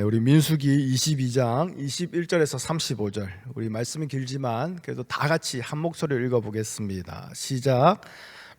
우리 민수기 22장 21절에서 35절, 우리 말씀이 길지만 그래도 다 같이 한 목소리로 읽어보겠습니다. 시작.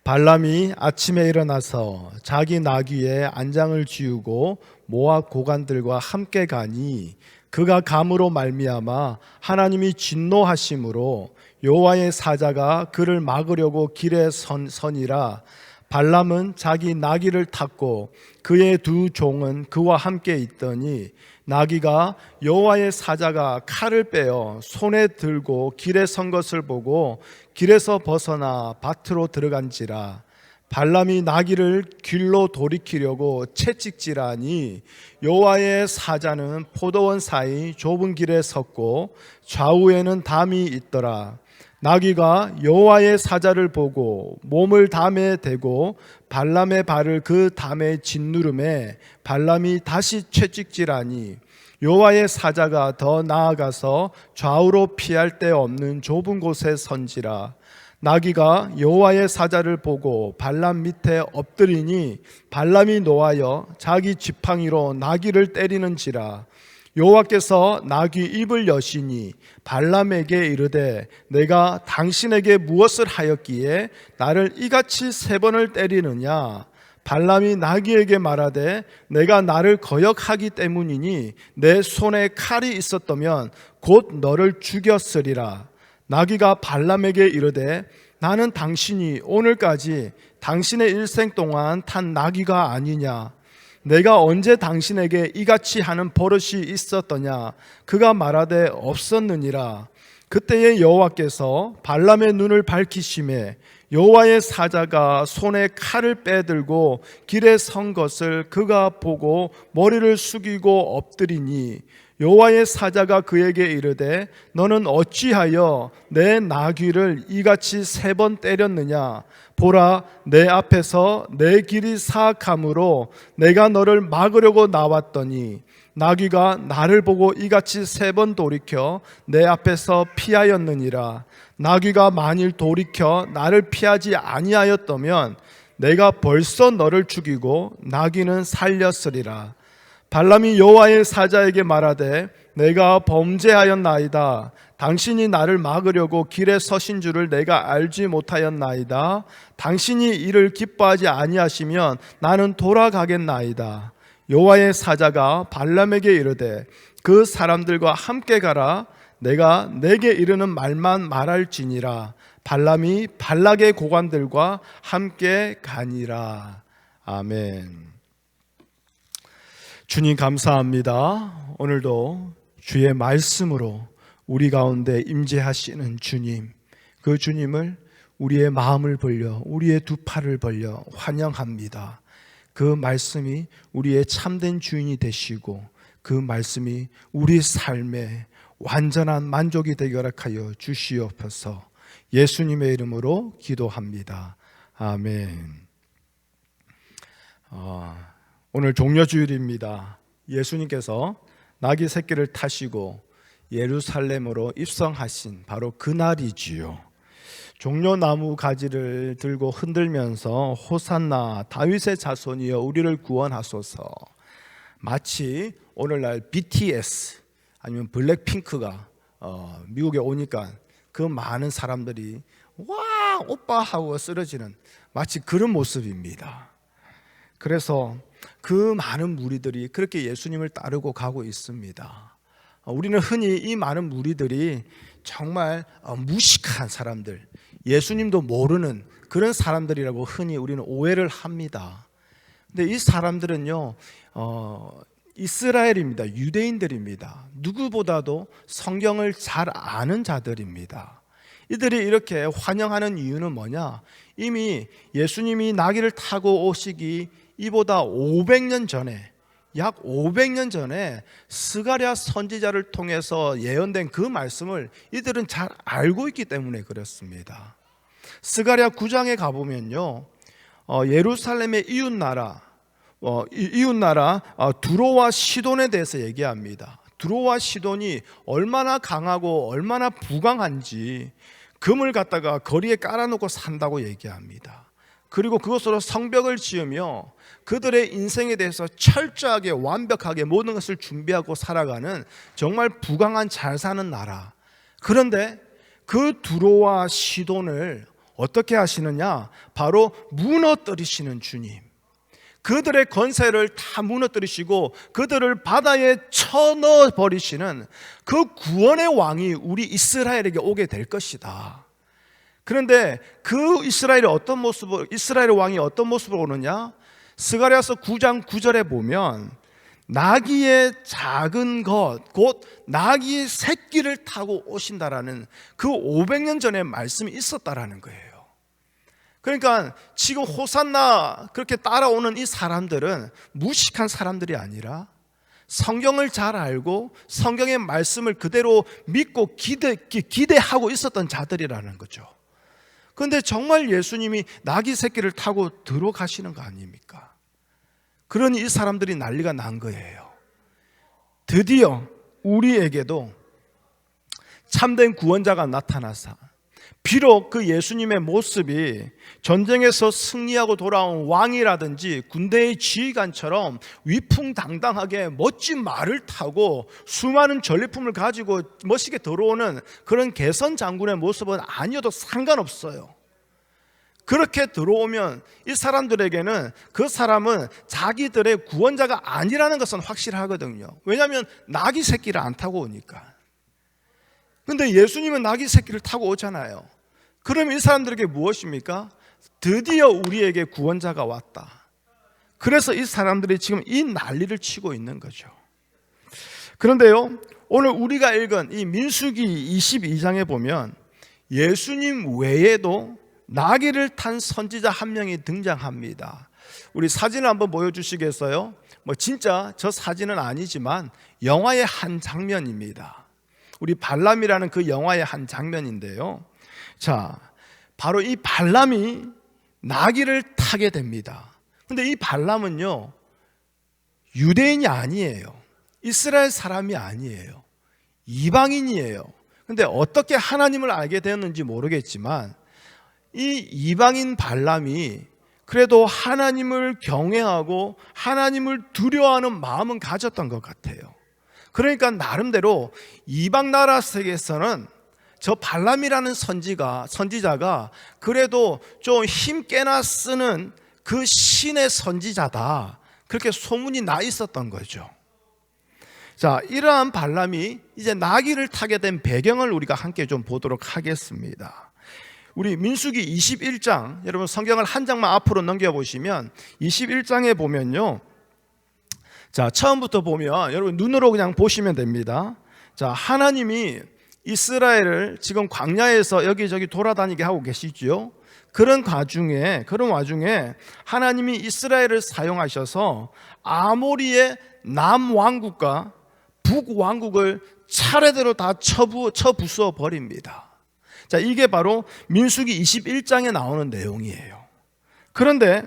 발람이 아침에 일어나서 자기 나귀에 안장을 지우고 모압 고관들과 함께 가니 그가 감으로 말미암아 하나님이 진노하심으로 여호와의 사자가 그를 막으려고 길에 서니라. 발람은 자기 나귀를 탔고 그의 두 종은 그와 함께 있더니 나귀가 여호와의 사자가 칼을 빼어 손에 들고 길에 선 것을 보고 길에서 벗어나 밭으로 들어간지라. 발람이 나귀를 길로 돌이키려고 채찍질하니 여호와의 사자는 포도원 사이 좁은 길에 섰고 좌우에는 담이 있더라. 나귀가 여호와의 사자를 보고 몸을 담에 대고 발람의 발을 그 담에 짓누름에 발람이 다시 채찍질하니 여호와의 사자가 더 나아가서 좌우로 피할 데 없는 좁은 곳에 선지라. 나귀가 여호와의 사자를 보고 발람 밑에 엎드리니 발람이 노하여 자기 지팡이로 나귀를 때리는지라. 여호와께서 나귀 입을 여시니 발람에게 이르되 내가 당신에게 무엇을 하였기에 나를 이같이 3번을 때리느냐. 발람이 나귀에게 말하되 내가 나를 거역하기 때문이니 내 손에 칼이 있었다면 곧 너를 죽였으리라. 나귀가 발람에게 이르되 나는 당신이 오늘까지 당신의 일생 동안 탄 나귀가 아니냐. 내가 언제 당신에게 이같이 하는 버릇이 있었더냐. 그가 말하되 없었느니라. 그때에 여호와께서 발람의 눈을 밝히심에 여호와의 사자가 손에 칼을 빼들고 길에 선 것을 그가 보고 머리를 숙이고 엎드리니 여호와의 사자가 그에게 이르되 너는 어찌하여 내 나귀를 이같이 3번 때렸느냐. 보라, 내 앞에서 내 길이 사악함으로 내가 너를 막으려고 나왔더니 나귀가 나를 보고 이같이 3번 돌이켜 내 앞에서 피하였느니라. 나귀가 만일 돌이켜 나를 피하지 아니하였다면 내가 벌써 너를 죽이고 나귀는 살렸으리라. 발람이 여호와의 사자에게 말하되 내가 범죄하였나이다. 당신이 나를 막으려고 길에 서신 줄을 내가 알지 못하였나이다. 당신이 이를 기뻐하지 아니하시면 나는 돌아가겠나이다. 여호와의 사자가 발람에게 이르되 그 사람들과 함께 가라. 내가 내게 이르는 말만 말할지니라. 발람이 발락의 고관들과 함께 가니라. 아멘. 주님 감사합니다. 오늘도 주의 말씀으로 우리 가운데 임재하시는 주님, 그 주님을 우리의 마음을 벌려 우리의 두 팔을 벌려 환영합니다. 그 말씀이 우리의 참된 주인이 되시고 그 말씀이 우리 삶에 완전한 만족이 되게 허락하여 주시옵소서. 예수님의 이름으로 기도합니다. 아멘. 오늘 종려주일입니다. 예수님께서 나귀 새끼를 타시고 예루살렘으로 입성하신 바로 그날이지요. 종려나무 가지를 들고 흔들면서 호산나 다윗의 자손이여 우리를 구원하소서. 마치 오늘날 BTS 아니면 블랙핑크가 미국에 오니까 그 많은 사람들이 와 오빠 하고 쓰러지는 마치 그런 모습입니다. 그래서 그 많은 무리들이 그렇게 예수님을 따르고 가고 있습니다. 우리는 흔히 이 많은 무리들이 정말 무식한 사람들, 예수님도 모르는 그런 사람들이라고 흔히 우리는 오해를 합니다. 근데 이 사람들은요 이스라엘입니다. 유대인들입니다. 누구보다도 성경을 잘 아는 자들입니다. 이들이 이렇게 환영하는 이유는 뭐냐? 이미 예수님이 나귀를 타고 오시기 이보다 500년 전에, 약 500년 전에 스가랴 선지자를 통해서 예언된 그 말씀을 이들은 잘 알고 있기 때문에 그렇습니다. 스가랴 9장에 가보면요, 예루살렘의 이웃나라 두로와 시돈에 대해서 얘기합니다. 두로와 시돈이 얼마나 강하고 얼마나 부강한지 금을 갖다가 거리에 깔아놓고 산다고 얘기합니다. 그리고 그것으로 성벽을 지으며 그들의 인생에 대해서 철저하게 완벽하게 모든 것을 준비하고 살아가는 정말 부강한 잘 사는 나라. 그런데 그 두로와 시돈을 어떻게 하시느냐? 바로 무너뜨리시는 주님. 그들의 권세를 다 무너뜨리시고 그들을 바다에 쳐넣어 버리시는 그 구원의 왕이 우리 이스라엘에게 오게 될 것이다. 그런데 그 이스라엘의 왕이 어떤 모습으로 오느냐? 스가랴서 9장 9절에 보면 나귀의 작은 것, 곧 나귀의 새끼를 타고 오신다라는 그 500년 전의 말씀이 있었다라는 거예요. 그러니까 지금 호산나 그렇게 따라오는 이 사람들은 무식한 사람들이 아니라 성경을 잘 알고 성경의 말씀을 그대로 믿고 기대하고 있었던 자들이라는 거죠. 그런데 정말 예수님이 나귀 새끼를 타고 들어가시는 거 아닙니까? 그러니 이 사람들이 난리가 난 거예요. 드디어 우리에게도 참된 구원자가 나타나서 비록 그 예수님의 모습이 전쟁에서 승리하고 돌아온 왕이라든지 군대의 지휘관처럼 위풍당당하게 멋진 말을 타고 수많은 전리품을 가지고 멋있게 들어오는 그런 개선 장군의 모습은 아니어도 상관없어요. 그렇게 들어오면 이 사람들에게는 그 사람은 자기들의 구원자가 아니라는 것은 확실하거든요. 왜냐하면 나귀 새끼를 안 타고 오니까. 근데 예수님은 나귀 새끼를 타고 오잖아요. 그럼 이 사람들에게 무엇입니까? 드디어 우리에게 구원자가 왔다. 그래서 이 사람들이 지금 이 난리를 치고 있는 거죠. 그런데요, 오늘 우리가 읽은 이 민수기 22장에 보면 예수님 외에도 나귀를 탄 선지자 한 명이 등장합니다. 우리 사진을 한번 보여주시겠어요? 진짜 저 사진은 아니지만 영화의 한 장면입니다. 우리 발람이라는 그 영화의 한 장면인데요. 자, 바로 이 발람이 나귀를 타게 됩니다. 근데 이 발람은요, 유대인이 아니에요. 이스라엘 사람이 아니에요. 이방인이에요. 근데 어떻게 하나님을 알게 되었는지 모르겠지만 이 이방인 발람이 그래도 하나님을 경외하고 하나님을 두려워하는 마음은 가졌던 것 같아요. 그러니까 나름대로 이방 나라 세계에서는 저 발람이라는 선지자가 그래도 좀 힘께나 쓰는 그 신의 선지자다, 그렇게 소문이 나 있었던 거죠. 자, 이러한 발람이 이제 나귀를 타게 된 배경을 우리가 함께 좀 보도록 하겠습니다. 우리 민수기 21장, 여러분 성경을 한 장만 앞으로 넘겨보시면 21장에 보면요, 자, 처음부터 보면 여러분 눈으로 그냥 보시면 됩니다. 자, 하나님이 이스라엘을 지금 광야에서 여기저기 돌아다니게 하고 계시죠. 그런 와중에 하나님이 이스라엘을 사용하셔서 아모리의 남왕국과 북왕국을 차례대로 다 쳐부수어 버립니다. 자, 이게 바로 민수기 21장에 나오는 내용이에요. 그런데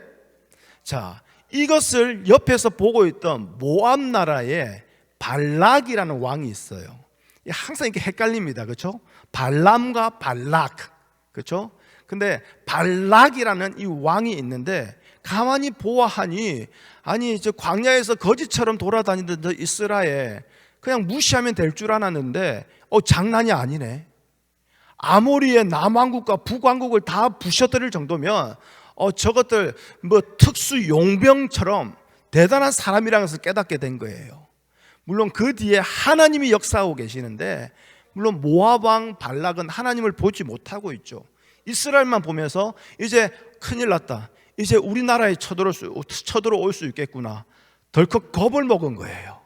자, 이것을 옆에서 보고 있던 모압 나라의 발락이라는 왕이 있어요. 항상 이렇게 헷갈립니다. 그렇죠? 발람과 발락. 그렇죠? 근데 발락이라는 이 왕이 있는데 가만히 보아하니 아니 저 광야에서 거지처럼 돌아다니던 저 이스라엘 그냥 무시하면 될 줄 알았는데 장난이 아니네. 아모리의 남왕국과 북왕국을 다 부셔뜨릴 정도면 저것들 특수 용병처럼 대단한 사람이라는 것을 깨닫게 된 거예요. 물론 그 뒤에 하나님이 역사하고 계시는데, 물론 모압 왕 발락은 하나님을 보지 못하고 있죠. 이스라엘만 보면서 이제 큰일 났다, 이제 우리나라에 쳐들어올 수 있겠구나, 덜컥 겁을 먹은 거예요.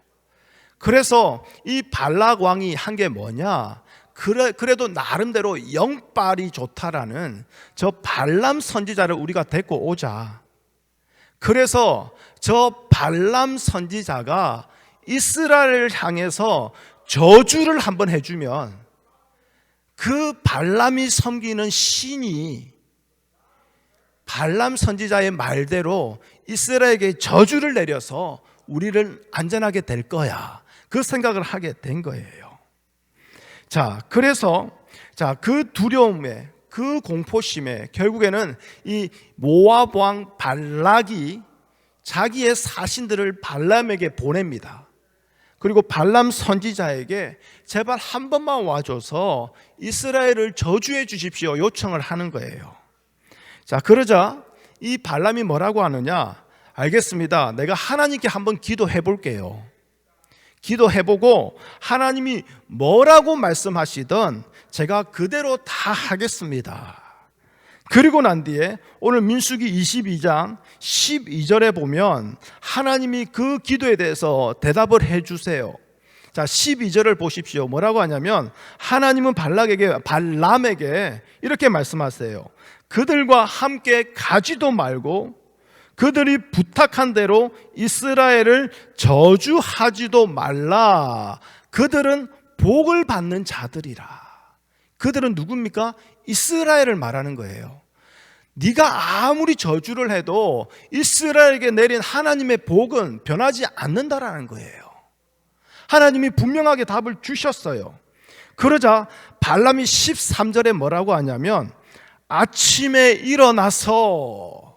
그래서 이 발락 왕이 한 게 뭐냐, 그래도 나름대로 영빨이 좋다라는 저 발람 선지자를 우리가 데리고 오자. 그래서 저 발람 선지자가 이스라엘을 향해서 저주를 한번 해주면 그 발람이 섬기는 신이 발람 선지자의 말대로 이스라엘에게 저주를 내려서 우리를 안전하게 될 거야, 그 생각을 하게 된 거예요. 자, 그래서 그 두려움에 그 공포심에 결국에는 이 모압 왕 발락이 자기의 사신들을 발람에게 보냅니다. 그리고 발람 선지자에게 제발 한 번만 와줘서 이스라엘을 저주해 주십시오 요청을 하는 거예요. 자, 그러자 이 발람이 뭐라고 하느냐? 알겠습니다. 내가 하나님께 한번 기도해 볼게요. 기도해보고 하나님이 뭐라고 말씀하시든 제가 그대로 다 하겠습니다. 그리고 난 뒤에 오늘 민수기 22장 12절에 보면 하나님이 그 기도에 대해서 대답을 해주세요. 자, 12절을 보십시오. 뭐라고 하냐면 하나님은 발람에게 이렇게 말씀하세요. 그들과 함께 가지도 말고 그들이 부탁한 대로 이스라엘을 저주하지도 말라. 그들은 복을 받는 자들이라. 그들은 누굽니까? 이스라엘을 말하는 거예요. 네가 아무리 저주를 해도 이스라엘에게 내린 하나님의 복은 변하지 않는다라는 거예요. 하나님이 분명하게 답을 주셨어요. 그러자 발람이 13절에 뭐라고 하냐면 아침에 일어나서,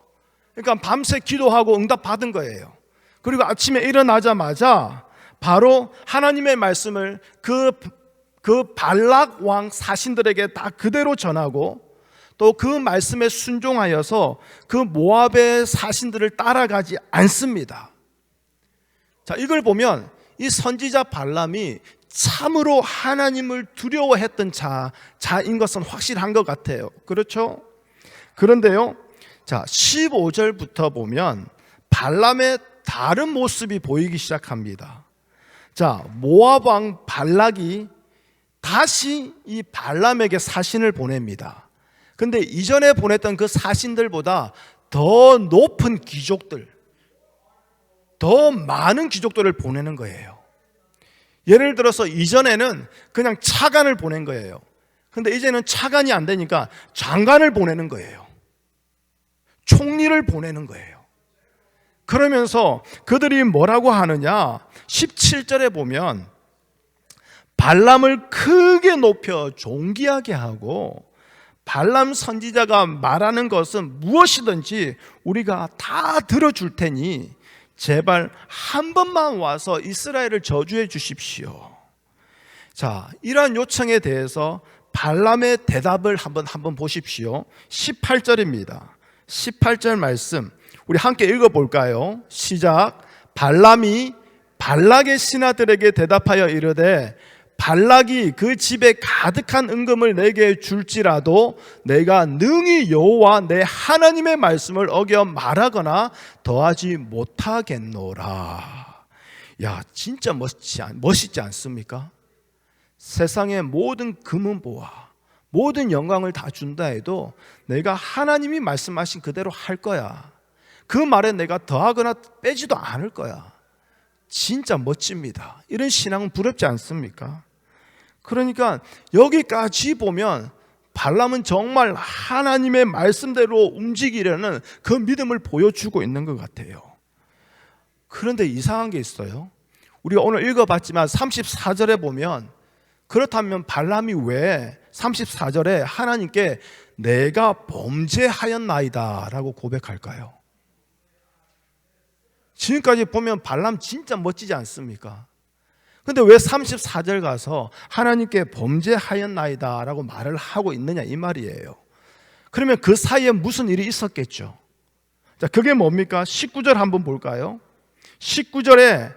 그러니까 밤새 기도하고 응답 받은 거예요. 그리고 아침에 일어나자마자 바로 하나님의 말씀을 그 발락 왕 사신들에게 다 그대로 전하고 또 그 말씀에 순종하여서 그 모압의 사신들을 따라가지 않습니다. 자, 이걸 보면 이 선지자 발람이 참으로 하나님을 두려워했던 자인 것은 확실한 것 같아요. 그렇죠? 그런데요, 자, 15절부터 보면 발람의 다른 모습이 보이기 시작합니다. 자, 모압 왕 발락이 다시 이 발람에게 사신을 보냅니다. 근데 이전에 보냈던 그 사신들보다 더 높은 귀족들, 더 많은 귀족들을 보내는 거예요. 예를 들어서 이전에는 그냥 차관을 보낸 거예요. 근데 이제는 차관이 안 되니까 장관을 보내는 거예요. 총리를 보내는 거예요. 그러면서 그들이 뭐라고 하느냐? 17절에 보면 발람을 크게 높여 존귀하게 하고 발람 선지자가 말하는 것은 무엇이든지 우리가 다 들어줄 테니 제발 한 번만 와서 이스라엘을 저주해 주십시오. 자, 이러한 요청에 대해서 발람의 대답을 한번 보십시오. 18절입니다. 18절 말씀 우리 함께 읽어볼까요? 시작. 발람이 발락의 신하들에게 대답하여 이르되 발락이 그 집에 가득한 은금을 내게 줄지라도 내가 능히 여호와 내 하나님의 말씀을 어겨 말하거나 더하지 못하겠노라. 야, 진짜 멋있지 않습니까? 세상의 모든 금은보화, 모든 영광을 다 준다 해도 내가 하나님이 말씀하신 그대로 할 거야. 그 말에 내가 더하거나 빼지도 않을 거야. 진짜 멋집니다. 이런 신앙은 부럽지 않습니까? 그러니까 여기까지 보면 발람은 정말 하나님의 말씀대로 움직이려는 그 믿음을 보여주고 있는 것 같아요. 그런데 이상한 게 있어요. 우리가 오늘 읽어봤지만 34절에 보면 그렇다면 발람이 왜 34절에 하나님께 내가 범죄하였나이다 라고 고백할까요? 지금까지 보면 발람 진짜 멋지지 않습니까? 근데 왜 34절 가서 하나님께 범죄하였나이다 라고 말을 하고 있느냐 이 말이에요. 그러면 그 사이에 무슨 일이 있었겠죠. 자, 그게 뭡니까? 19절 한번 볼까요? 19절에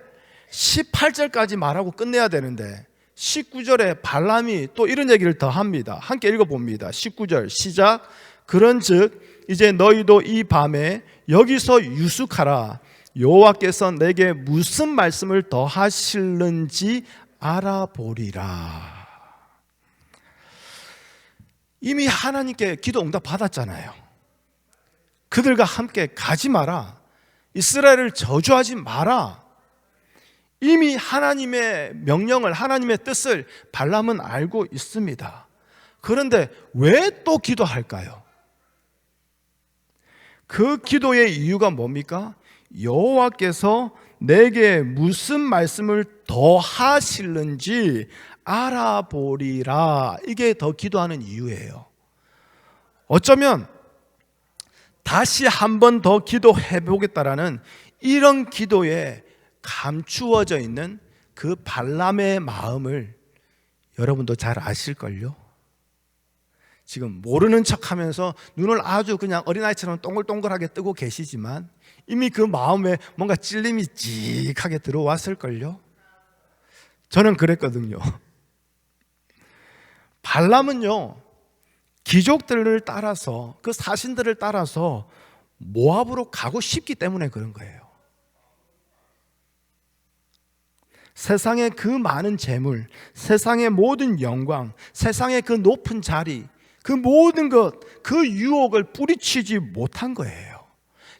18절까지 말하고 끝내야 되는데 19절에 발람이 또 이런 얘기를 더 합니다. 함께 읽어봅니다. 19절 시작. 그런즉 이제 너희도 이 밤에 여기서 유숙하라. 여호와께서 내게 무슨 말씀을 더 하실는지 알아보리라. 이미 하나님께 기도 응답 받았잖아요. 그들과 함께 가지 마라. 이스라엘을 저주하지 마라. 이미 하나님의 명령을, 하나님의 뜻을 발람은 알고 있습니다. 그런데 왜 또 기도할까요? 그 기도의 이유가 뭡니까? 여호와께서 내게 무슨 말씀을 더 하실는지 알아보리라. 이게 더 기도하는 이유예요. 어쩌면 다시 한 번 더 기도해 보겠다라는 이런 기도에 감추어져 있는 그 발람의 마음을 여러분도 잘 아실걸요? 지금 모르는 척하면서 눈을 아주 그냥 어린아이처럼 동글동글하게 뜨고 계시지만 이미 그 마음에 뭔가 찔림이 찌익하게 들어왔을걸요? 저는 그랬거든요. 발람은요, 귀족들을 따라서, 그 사신들을 따라서 모압으로 가고 싶기 때문에 그런 거예요. 세상의 그 많은 재물, 세상의 모든 영광, 세상의 그 높은 자리, 그 모든 것, 그 유혹을 뿌리치지 못한 거예요.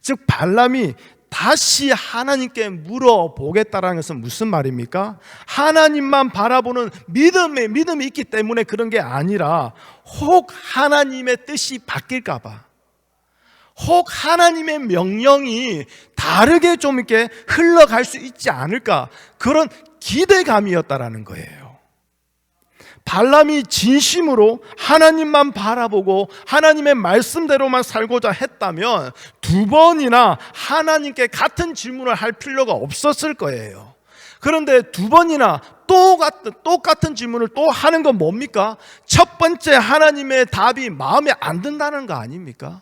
즉 발람이 다시 하나님께 물어보겠다라는 것은 무슨 말입니까? 하나님만 바라보는 믿음이 있기 때문에 그런 게 아니라 혹 하나님의 뜻이 바뀔까 봐, 혹 하나님의 명령이 다르게 좀 이렇게 흘러갈 수 있지 않을까, 그런 기대감이었다라는 거예요. 발람이 진심으로 하나님만 바라보고 하나님의 말씀대로만 살고자 했다면 두 번이나 하나님께 같은 질문을 할 필요가 없었을 거예요. 그런데 두 번이나 똑같은 질문을 또 하는 건 뭡니까? 첫 번째 하나님의 답이 마음에 안 든다는 거 아닙니까?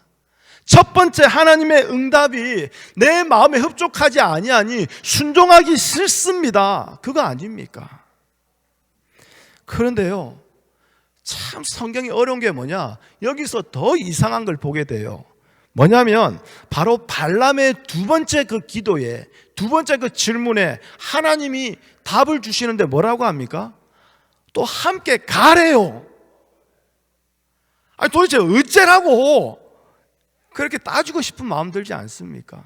첫 번째 하나님의 응답이 내 마음에 흡족하지 아니하니 순종하기 싫습니다, 그거 아닙니까? 그런데요, 참 성경이 어려운 게 뭐냐, 여기서 더 이상한 걸 보게 돼요. 뭐냐면 바로 발람의 두 번째 그 기도에, 두 번째 그 질문에 하나님이 답을 주시는데 뭐라고 합니까? 또 함께 가래요. 아니 도대체 어째라고 그렇게 따지고 싶은 마음 들지 않습니까?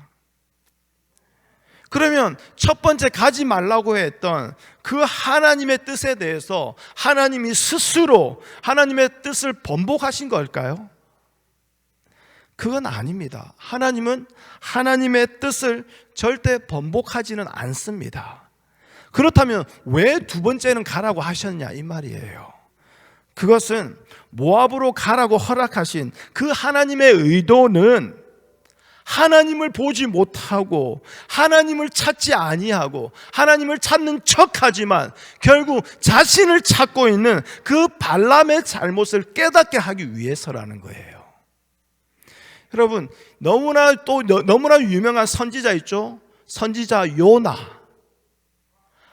그러면 첫 번째 가지 말라고 했던 그 하나님의 뜻에 대해서 하나님이 스스로 하나님의 뜻을 번복하신 걸까요? 그건 아닙니다. 하나님은 하나님의 뜻을 절대 번복하지는 않습니다. 그렇다면 왜 두 번째는 가라고 하셨냐 이 말이에요. 그것은 모압으로 가라고 허락하신 그 하나님의 의도는 하나님을 보지 못하고 하나님을 찾지 아니하고 하나님을 찾는 척하지만 결국 자신을 찾고 있는 그 발람의 잘못을 깨닫게 하기 위해서라는 거예요. 여러분, 너무나 유명한 선지자 있죠? 선지자 요나.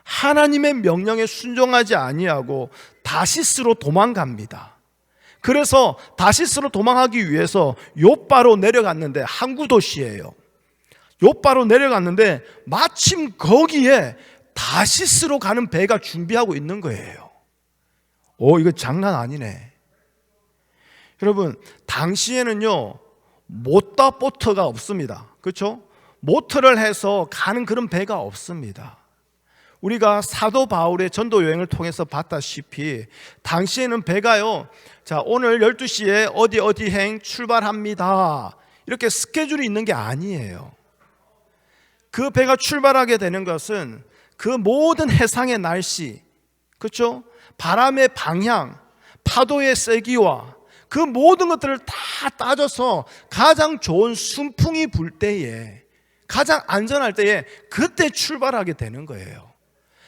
하나님의 명령에 순종하지 아니하고 다시스로 도망갑니다. 그래서 다시스로 도망하기 위해서 욥바로 내려갔는데, 항구 도시예요. 욥바로 내려갔는데 마침 거기에 다시스로 가는 배가 준비하고 있는 거예요. 이거 장난 아니네. 여러분, 당시에는요 모터보트가 없습니다. 그렇죠? 모터를 해서 가는 그런 배가 없습니다. 우리가 사도 바울의 전도 여행을 통해서 봤다시피 당시에는 배가요, 자 오늘 12시에 어디행 출발합니다, 이렇게 스케줄이 있는 게 아니에요. 그 배가 출발하게 되는 것은 그 모든 해상의 날씨, 그렇죠? 바람의 방향, 파도의 세기와 그 모든 것들을 다 따져서 가장 좋은 순풍이 불 때에, 가장 안전할 때에 그때 출발하게 되는 거예요.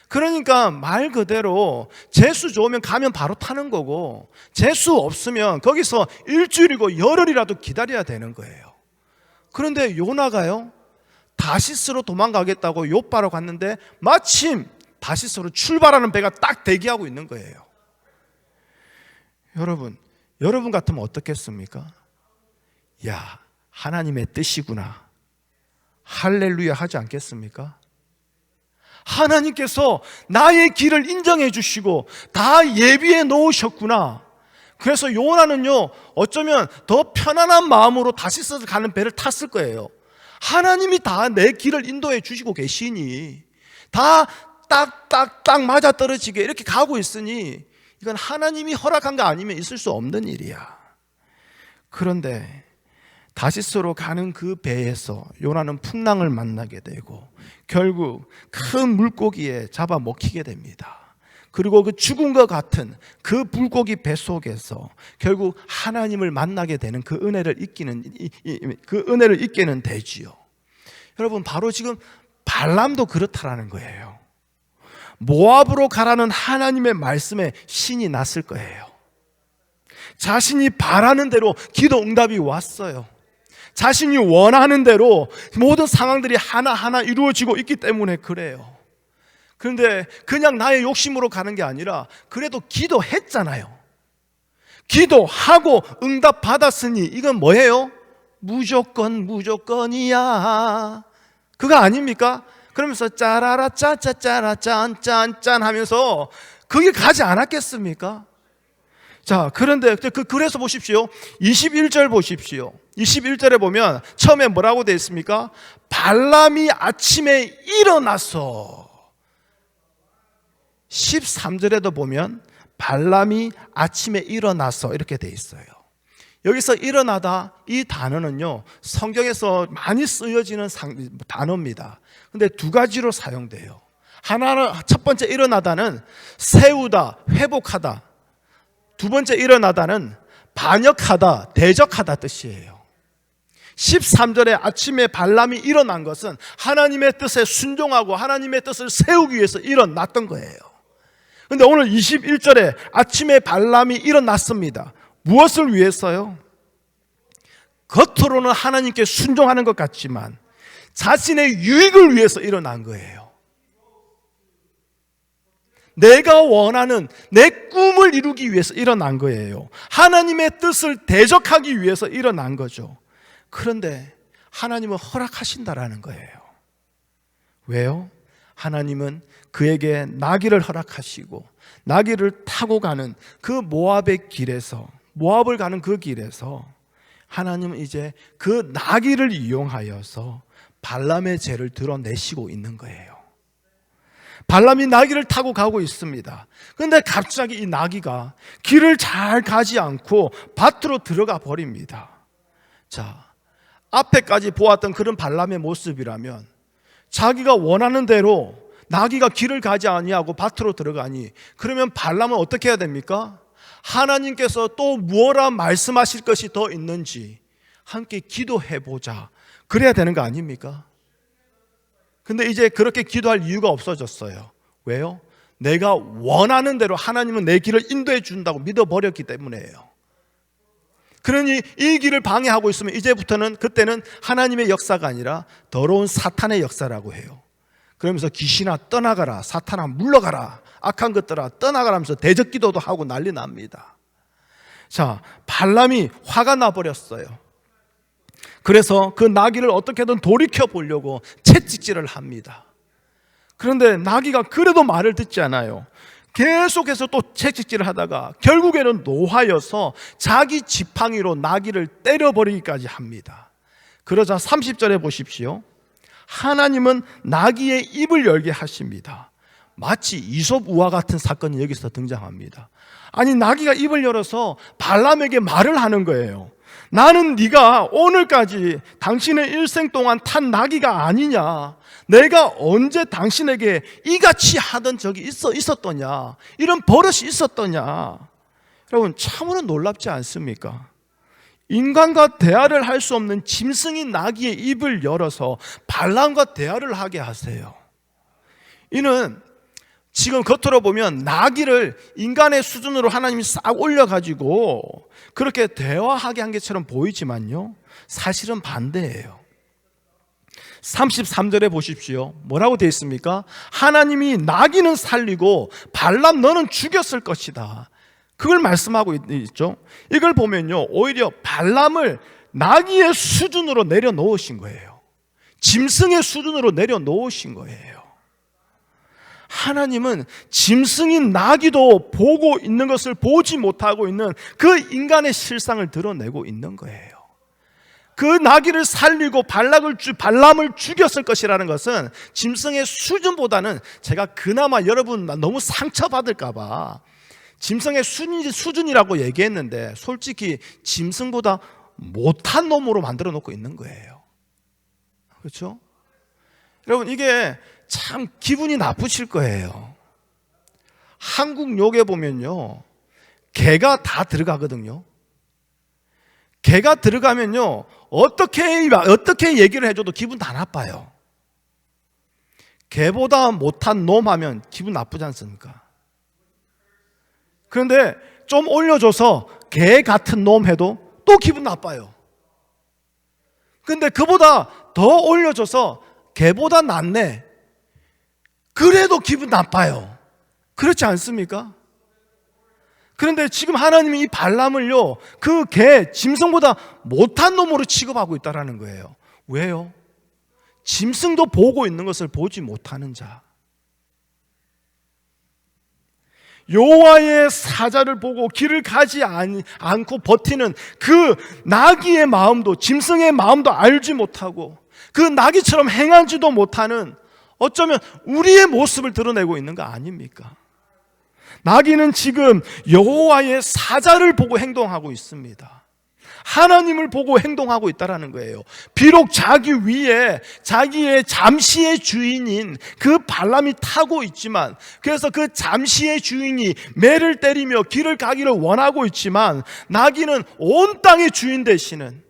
그러니까 말 그대로 재수 좋으면 가면 바로 타는 거고, 재수 없으면 거기서 일주일이고 열흘이라도 기다려야 되는 거예요. 그런데 요나가요 다시스로 도망가겠다고 욥바로 갔는데 마침 다시스로 출발하는 배가 딱 대기하고 있는 거예요. 여러분 같으면 어떻겠습니까? 야, 하나님의 뜻이구나, 할렐루야 하지 않겠습니까? 하나님께서 나의 길을 인정해 주시고 다 예비해 놓으셨구나. 그래서 요나는요 어쩌면 더 편안한 마음으로 다시스 가는 배를 탔을 거예요. 하나님이 다 내 길을 인도해 주시고 계시니, 다 딱 맞아떨어지게 이렇게 가고 있으니 이건 하나님이 허락한 거 아니면 있을 수 없는 일이야. 그런데 다시스로 가는 그 배에서 요나는 풍랑을 만나게 되고 결국 큰 물고기에 잡아먹히게 됩니다. 그리고 그 죽은 것 같은 그 불고기 뱃속에서 결국 하나님을 만나게 되는 그 은혜를 잊게는 되지요. 여러분, 바로 지금 발람도 그렇다라는 거예요. 모압으로 가라는 하나님의 말씀에 신이 났을 거예요. 자신이 바라는 대로 기도 응답이 왔어요. 자신이 원하는 대로 모든 상황들이 하나하나 이루어지고 있기 때문에 그래요. 그런데 그냥 나의 욕심으로 가는 게 아니라 그래도 기도했잖아요. 기도하고 응답 받았으니 이건 뭐예요? 무조건이야. 그거 아닙니까? 그러면서 짜라라 짜짜짜라 짠짠짠 하면서 거기 가지 않았겠습니까? 자, 그런데 그래서 보십시오. 21절 보십시오. 21절에 보면 처음에 뭐라고 되어 있습니까? 발람이 아침에 일어나서. 13절에도 보면 발람이 아침에 일어나서 이렇게 되어 있어요. 여기서 일어나다, 이 단어는요 성경에서 많이 쓰여지는 단어입니다. 근데 두 가지로 사용돼요. 하나는, 첫 번째 일어나다는 세우다, 회복하다. 두 번째 일어나다는 반역하다, 대적하다 뜻이에요. 13절에 아침에 발람이 일어난 것은 하나님의 뜻에 순종하고 하나님의 뜻을 세우기 위해서 일어났던 거예요. 그런데 오늘 21절에 아침에 발람이 일어났습니다. 무엇을 위해서요? 겉으로는 하나님께 순종하는 것 같지만 자신의 유익을 위해서 일어난 거예요. 내가 원하는 내 꿈을 이루기 위해서 일어난 거예요. 하나님의 뜻을 대적하기 위해서 일어난 거죠. 그런데 하나님은 허락하신다라는 거예요. 왜요? 하나님은 그에게 나귀를 허락하시고 나귀를 타고 가는 그 모압의 길에서, 모압을 가는 그 길에서 하나님은 이제 그 나귀를 이용하여서 발람의 죄를 드러내시고 있는 거예요. 발람이 나귀를 타고 가고 있습니다. 그런데 갑자기 이 나귀가 길을 잘 가지 않고 밭으로 들어가 버립니다. 자, 앞에까지 보았던 그런 발람의 모습이라면 자기가 원하는 대로 나귀가 길을 가지 아니하고 밭으로 들어가니, 그러면 발람은 어떻게 해야 됩니까? 하나님께서 또 무엇라 말씀하실 것이 더 있는지 함께 기도해보자, 그래야 되는 거 아닙니까? 근데 이제 그렇게 기도할 이유가 없어졌어요. 왜요? 내가 원하는 대로 하나님은 내 길을 인도해 준다고 믿어버렸기 때문에요. 그러니 이 길을 방해하고 있으면 이제부터는, 그때는 하나님의 역사가 아니라 더러운 사탄의 역사라고 해요. 그러면서 귀신아 떠나가라, 사탄아 물러가라, 악한 것들아 떠나가라 하면서 대적 기도도 하고 난리 납니다. 자, 발람이 화가 나버렸어요. 그래서 그 나귀를 어떻게든 돌이켜 보려고 채찍질을 합니다. 그런데 나귀가 그래도 말을 듣지 않아요. 계속해서 또 채찍질을 하다가 결국에는 노하여서 자기 지팡이로 나귀를 때려버리기까지 합니다. 그러자 30절에 보십시오. 하나님은 나귀의 입을 열게 하십니다. 마치 이솝우화 같은 사건이 여기서 등장합니다. 아니, 나귀가 입을 열어서 발람에게 말을 하는 거예요. 나는 네가 오늘까지 당신의 일생 동안 탄 나귀가 아니냐, 내가 언제 당신에게 이같이 하던 적이 있었더냐, 이런 버릇이 있었더냐. 여러분, 참으로 놀랍지 않습니까? 인간과 대화를 할 수 없는 짐승인 나귀의 입을 열어서 발람과 대화를 하게 하세요. 이는 지금 겉으로 보면 나귀를 인간의 수준으로 하나님이 싹 올려가지고 그렇게 대화하게 한 것처럼 보이지만요, 사실은 반대예요. 33절에 보십시오. 뭐라고 되어 있습니까? 하나님이 나귀는 살리고 발람 너는 죽였을 것이다, 그걸 말씀하고 있죠. 이걸 보면요, 오히려 발람을 나귀의 수준으로 내려놓으신 거예요. 짐승의 수준으로 내려놓으신 거예요. 하나님은 짐승인 나귀도 보고 있는 것을 보지 못하고 있는 그 인간의 실상을 드러내고 있는 거예요. 그 나귀를 살리고 발람을 죽였을 것이라는 것은 짐승의 수준보다는, 제가 그나마 여러분 너무 상처받을까 봐 짐승의 수준이라고 얘기했는데 솔직히 짐승보다 못한 놈으로 만들어 놓고 있는 거예요. 그렇죠? 여러분, 이게 참 기분이 나쁘실 거예요. 한국 욕에 보면요, 개가 다 들어가거든요. 개가 들어가면요, 어떻게 얘기를 해줘도 기분 다 나빠요. 개보다 못한 놈 하면 기분 나쁘지 않습니까? 그런데 좀 올려줘서 개 같은 놈 해도 또 기분 나빠요. 근데 그보다 더 올려줘서 개보다 낫네, 그래도 기분 나빠요. 그렇지 않습니까? 그런데 지금 하나님이 이 발람을요, 그 개, 짐승보다 못한 놈으로 취급하고 있다는 거예요. 왜요? 짐승도 보고 있는 것을 보지 못하는 자. 여호와의 사자를 보고 길을 가지 않고 버티는 그 나귀의 마음도, 짐승의 마음도 알지 못하고 그 나귀처럼 행하지도 못하는, 어쩌면 우리의 모습을 드러내고 있는 거 아닙니까? 나귀는 지금 여호와의 사자를 보고 행동하고 있습니다. 하나님을 보고 행동하고 있다는 거예요. 비록 자기 위에 자기의 잠시의 주인인 그 발람이 타고 있지만, 그래서 그 잠시의 주인이 매를 때리며 길을 가기를 원하고 있지만, 나귀는 온 땅의 주인 되시는,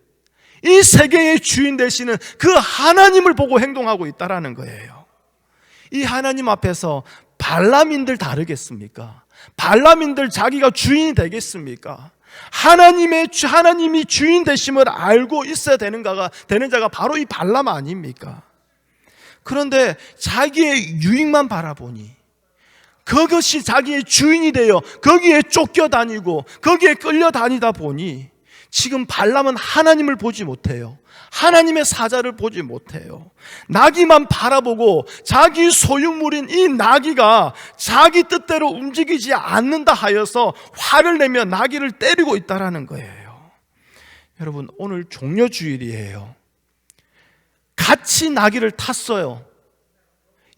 이 세계의 주인 되시는 그 하나님을 보고 행동하고 있다는 거예요. 이 하나님 앞에서 발람인들 다르겠습니까? 발람인들 자기가 주인이 되겠습니까? 하나님이 주인 되심을 알고 있어야 되는 자가 바로 이 발람 아닙니까? 그런데 자기의 유익만 바라보니, 그것이 자기의 주인이 되어 거기에 쫓겨다니고 거기에 끌려다니다 보니, 지금 발람은 하나님을 보지 못해요. 하나님의 사자를 보지 못해요. 나귀만 바라보고 자기 소유물인 이 나귀가 자기 뜻대로 움직이지 않는다 하여서 화를 내며 나귀를 때리고 있다는 거예요. 여러분, 오늘 종려주일이에요. 같이 나귀를 탔어요.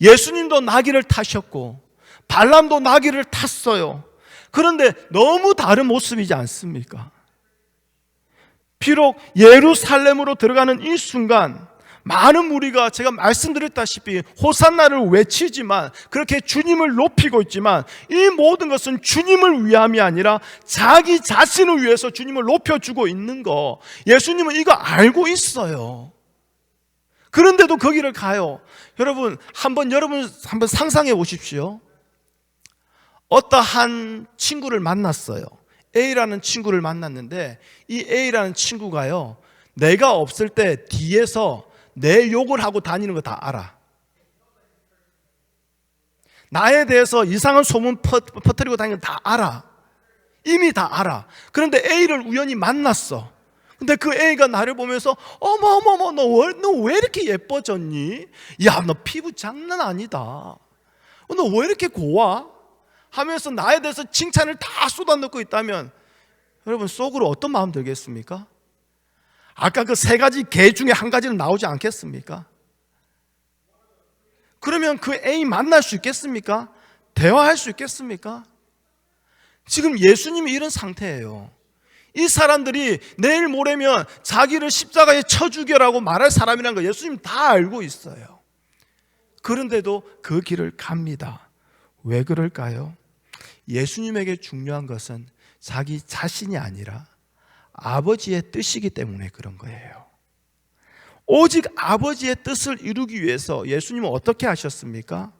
예수님도 나귀를 타셨고 발람도 나귀를 탔어요. 그런데 너무 다른 모습이지 않습니까? 비록 예루살렘으로 들어가는 이 순간 많은 무리가, 제가 말씀드렸다시피 호산나를 외치지만, 그렇게 주님을 높이고 있지만, 이 모든 것은 주님을 위함이 아니라 자기 자신을 위해서 주님을 높여주고 있는 거, 예수님은 이거 알고 있어요. 그런데도 거기를 가요. 여러분 한번 상상해 보십시오. 어떠한 친구를 만났어요. A라는 친구를 만났는데, 이 A라는 친구가요, 내가 없을 때 뒤에서 내 욕을 하고 다니는 거 다 알아. 나에 대해서 이상한 소문 퍼뜨리고 다니는 거 다 알아. 이미 다 알아. 그런데 A를 우연히 만났어. 근데 그 A가 나를 보면서 어머 너 왜 이렇게 예뻐졌니? 야, 너 피부 장난 아니다. 너 왜 이렇게 고와? 하면서 나에 대해서 칭찬을 다 쏟아넣고 있다면, 여러분 속으로 어떤 마음 들겠습니까? 아까 그 세 가지 개 중에 한 가지는 나오지 않겠습니까? 그러면 그 A 만날 수 있겠습니까? 대화할 수 있겠습니까? 지금 예수님이 이런 상태예요. 이 사람들이 내일 모레면 자기를 십자가에 쳐 죽여라고 말할 사람이라는 거 예수님 다 알고 있어요. 그런데도 그 길을 갑니다. 왜 그럴까요? 예수님에게 중요한 것은 자기 자신이 아니라 아버지의 뜻이기 때문에 그런 거예요. 오직 아버지의 뜻을 이루기 위해서 예수님은 어떻게 하셨습니까?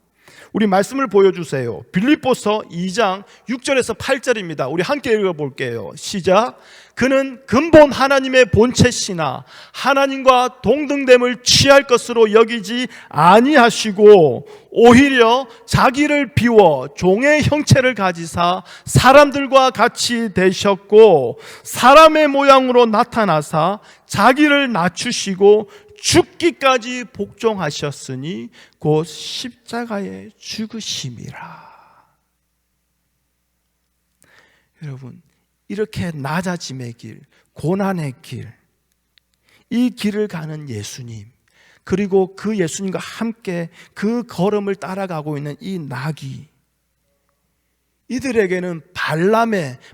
우리 말씀을 보여주세요. 빌립보서 2장 6절에서 8절입니다. 우리 함께 읽어볼게요. 시작. 그는 근본 하나님의 본체시나 하나님과 동등됨을 취할 것으로 여기지 아니하시고 오히려 자기를 비워 종의 형체를 가지사 사람들과 같이 되셨고 사람의 모양으로 나타나사 자기를 낮추시고 죽기까지 복종하셨으니 곧 십자가에 죽으심이라. 여러분, 이렇게 낮아짐의 길, 고난의 길, 이 길을 가는 예수님, 그리고 그 예수님과 함께 그 걸음을 따라가고 있는 이 나귀, 이들에게는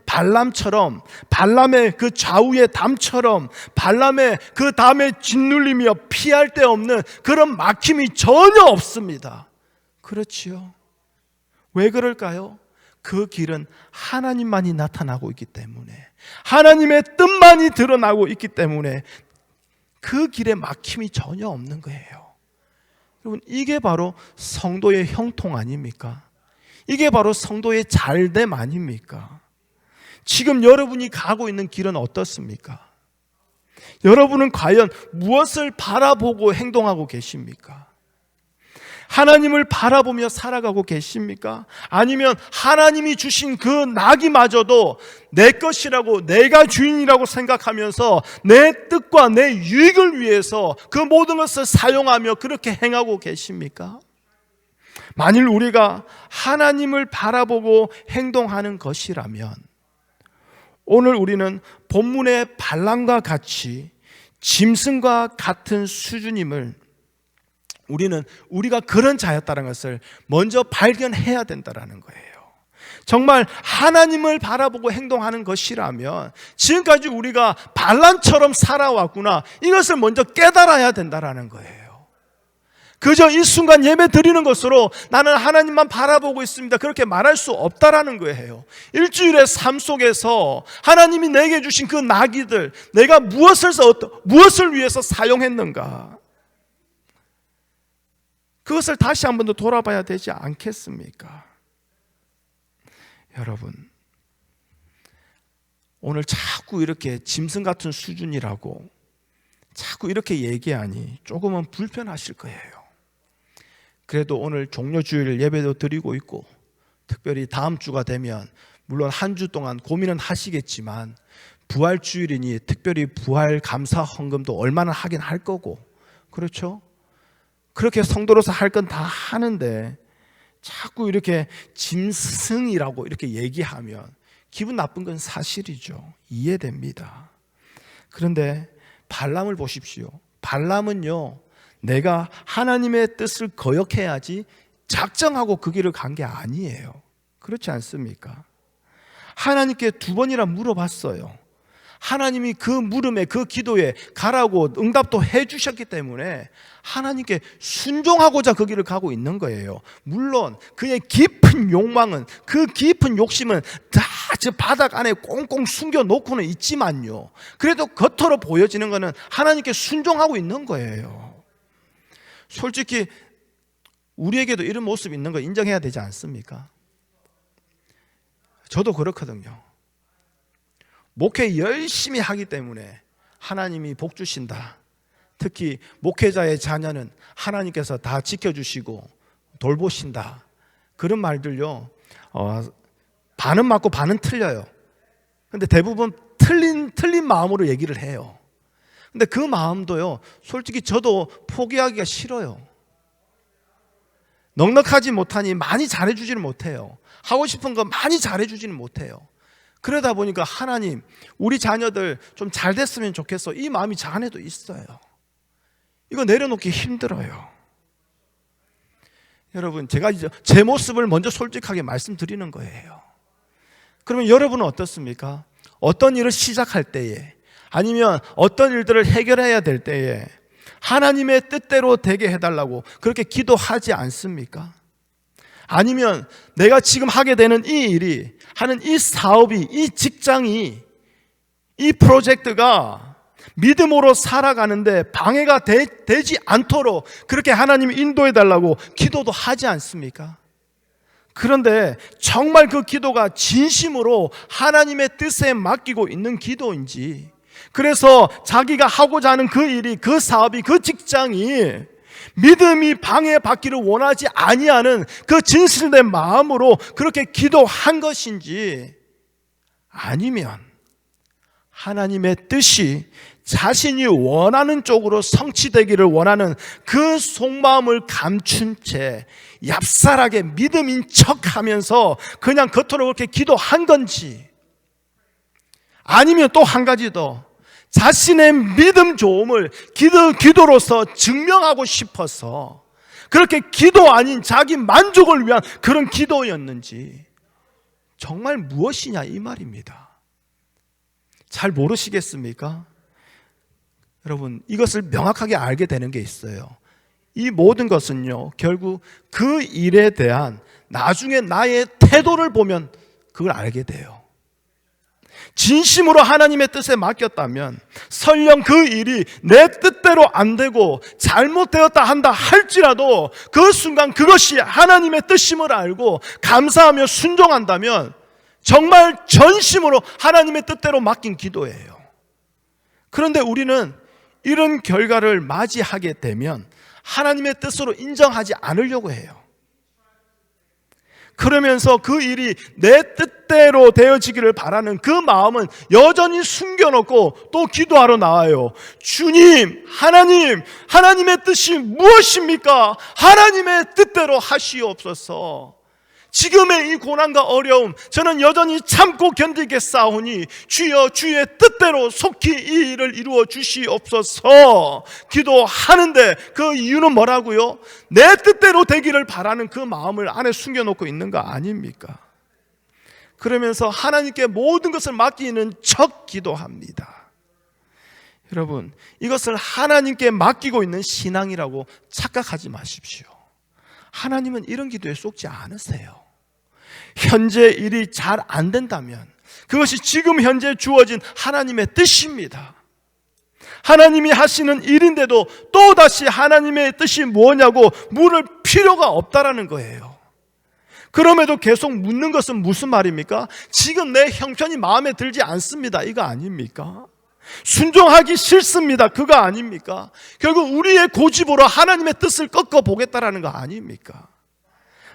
발람처럼 발람의 그 좌우의 담처럼 발람의 그 담에 짓눌리며 피할 데 없는 그런 막힘이 전혀 없습니다. 그렇지요. 왜 그럴까요? 그 길은 하나님만이 나타나고 있기 때문에, 하나님의 뜻만이 드러나고 있기 때문에 그 길에 막힘이 전혀 없는 거예요. 여러분, 이게 바로 성도의 형통 아닙니까? 이게 바로 성도의 잘됨 아닙니까? 지금 여러분이 가고 있는 길은 어떻습니까? 여러분은 과연 무엇을 바라보고 행동하고 계십니까? 하나님을 바라보며 살아가고 계십니까? 아니면 하나님이 주신 그 나귀마저도 내 것이라고, 내가 주인이라고 생각하면서 내 뜻과 내 유익을 위해서 그 모든 것을 사용하며 그렇게 행하고 계십니까? 만일 우리가 하나님을 바라보고 행동하는 것이라면 오늘 우리는 본문의 발람과 같이 짐승과 같은 수준임을, 우리가 그런 자였다는 것을 먼저 발견해야 된다는 거예요. 정말 하나님을 바라보고 행동하는 것이라면 지금까지 우리가 발람처럼 살아왔구나, 이것을 먼저 깨달아야 된다는 거예요. 그저 이 순간 예배 드리는 것으로 나는 하나님만 바라보고 있습니다, 그렇게 말할 수 없다라는 거예요. 일주일의 삶 속에서 하나님이 내게 주신 그 나귀들, 내가 무엇을 위해서 사용했는가, 그것을 다시 한 번 더 돌아봐야 되지 않겠습니까? 여러분, 오늘 자꾸 이렇게 짐승 같은 수준이라고 자꾸 이렇게 얘기하니 조금은 불편하실 거예요. 그래도 오늘 종료주일 예배도 드리고 있고, 특별히 다음 주가 되면 물론 한 주 동안 고민은 하시겠지만 부활주일이니 특별히 부활 감사 헌금도 얼마나 하긴 할 거고, 그렇죠? 그렇게 성도로서 할 건 다 하는데 자꾸 이렇게 짐승이라고 이렇게 얘기하면 기분 나쁜 건 사실이죠. 이해됩니다. 그런데 발람을 보십시오. 발람은요, 내가 하나님의 뜻을 거역해야지 작정하고 그 길을 간 게 아니에요. 그렇지 않습니까? 하나님께 2번이나 물어봤어요. 하나님이 그 물음에, 그 기도에 가라고 응답도 해주셨기 때문에 하나님께 순종하고자 그 길을 가고 있는 거예요. 물론 그의 깊은 욕망은, 그 깊은 욕심은 다 저 바닥 안에 꽁꽁 숨겨놓고는 있지만요, 그래도 겉으로 보여지는 것은 하나님께 순종하고 있는 거예요. 솔직히 우리에게도 이런 모습이 있는 거 인정해야 되지 않습니까? 저도 그렇거든요. 목회 열심히 하기 때문에 하나님이 복 주신다, 특히 목회자의 자녀는 하나님께서 다 지켜주시고 돌보신다, 그런 말들요, 반은 맞고 반은 틀려요. 근데 대부분 틀린 마음으로 얘기를 해요. 근데 그 마음도요, 솔직히 저도 포기하기가 싫어요. 넉넉하지 못하니 많이 잘해주지는 못해요. 하고 싶은 거 많이 잘해주지는 못해요. 그러다 보니까 하나님, 우리 자녀들 좀 잘 됐으면 좋겠어, 이 마음이 저 안에도 있어요. 이거 내려놓기 힘들어요. 여러분, 제가 이제 제 모습을 먼저 솔직하게 말씀드리는 거예요. 그러면 여러분은 어떻습니까? 어떤 일을 시작할 때에, 아니면 어떤 일들을 해결해야 될 때에 하나님의 뜻대로 되게 해달라고 그렇게 기도하지 않습니까? 아니면 내가 지금 하게 되는 이 일이, 하는 이 사업이, 이 직장이, 이 프로젝트가 믿음으로 살아가는데 방해가 되지 않도록 그렇게 하나님이 인도해 달라고 기도도 하지 않습니까? 그런데 정말 그 기도가 진심으로 하나님의 뜻에 맡기고 있는 기도인지, 그래서 자기가 하고자 하는 그 일이, 그 사업이, 그 직장이 믿음이 방해받기를 원하지 아니하는 그 진실된 마음으로 그렇게 기도한 것인지, 아니면 하나님의 뜻이 자신이 원하는 쪽으로 성취되기를 원하는 그 속마음을 감춘 채 얍살하게 믿음인 척하면서 그냥 겉으로 그렇게 기도한 건지, 아니면 또 한 가지 더, 자신의 믿음 좋음을 기도로서 증명하고 싶어서 그렇게 기도 아닌 자기 만족을 위한 그런 기도였는지, 정말 무엇이냐 이 말입니다. 잘 모르시겠습니까? 여러분, 이것을 명확하게 알게 되는 게 있어요. 이 모든 것은요, 결국 그 일에 대한 나중에 나의 태도를 보면 그걸 알게 돼요. 진심으로 하나님의 뜻에 맡겼다면 설령 그 일이 내 뜻대로 안 되고 잘못되었다 한다 할지라도 그 순간 그것이 하나님의 뜻임을 알고 감사하며 순종한다면 정말 전심으로 하나님의 뜻대로 맡긴 기도예요. 그런데 우리는 이런 결과를 맞이하게 되면 하나님의 뜻으로 인정하지 않으려고 해요. 그러면서 그 일이 내 뜻대로 되어지기를 바라는 그 마음은 여전히 숨겨놓고 또 기도하러 나와요. 주님, 하나님, 하나님의 뜻이 무엇입니까? 하나님의 뜻대로 하시옵소서. 지금의 이 고난과 어려움 저는 여전히 참고 견디겠사오니 주여 주의 뜻대로 속히 이 일을 이루어 주시옵소서. 기도하는데 그 이유는 뭐라고요? 내 뜻대로 되기를 바라는 그 마음을 안에 숨겨놓고 있는 거 아닙니까? 그러면서 하나님께 모든 것을 맡기는 척 기도합니다. 여러분, 이것을 하나님께 맡기고 있는 신앙이라고 착각하지 마십시오. 하나님은 이런 기도에 속지 않으세요. 현재 일이 잘 안 된다면 그것이 지금 현재 주어진 하나님의 뜻입니다. 하나님이 하시는 일인데도 또다시 하나님의 뜻이 뭐냐고 물을 필요가 없다라는 거예요. 그럼에도 계속 묻는 것은 무슨 말입니까? 지금 내 형편이 마음에 들지 않습니다. 이거 아닙니까? 순종하기 싫습니다. 그거 아닙니까? 결국 우리의 고집으로 하나님의 뜻을 꺾어보겠다라는 거 아닙니까?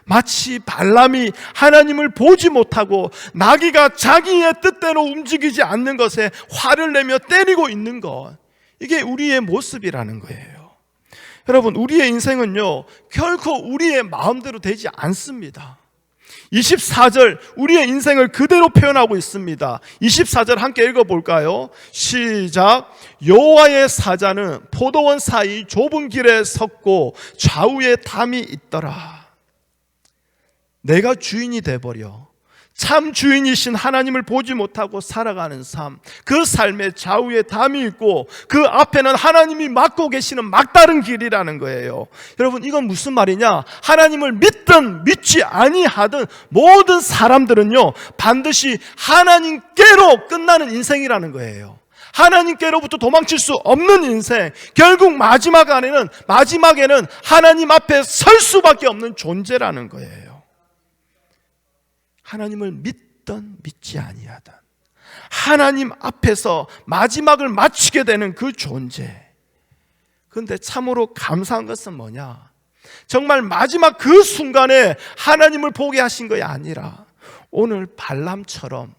마치 발람이 하나님을 보지 못하고 나귀가 자기의 뜻대로 움직이지 않는 것에 화를 내며 때리고 있는 것, 이게 우리의 모습이라는 거예요. 여러분, 우리의 인생은요 결코 우리의 마음대로 되지 않습니다. 24절 우리의 인생을 그대로 표현하고 있습니다. 24절 함께 읽어볼까요? 시작. 여호와의 사자는 포도원 사이 좁은 길에 섰고 좌우에 담이 있더라. 내가 주인이 돼버려 참 주인이신 하나님을 보지 못하고 살아가는 삶, 그 삶의 좌우에 담이 있고 그 앞에는 하나님이 막고 계시는 막다른 길이라는 거예요. 여러분, 이건 무슨 말이냐? 하나님을 믿든 믿지 아니하든 모든 사람들은요 반드시 하나님께로 끝나는 인생이라는 거예요. 하나님께로부터 도망칠 수 없는 인생, 결국 마지막에는 하나님 앞에 설 수밖에 없는 존재라는 거예요. 하나님을 믿든 믿지 아니하든 하나님 앞에서 마지막을 마치게 되는 그 존재. 그런데 참으로 감사한 것은 뭐냐? 정말 마지막 그 순간에 하나님을 보게 하신 것이 아니라 오늘 발람처럼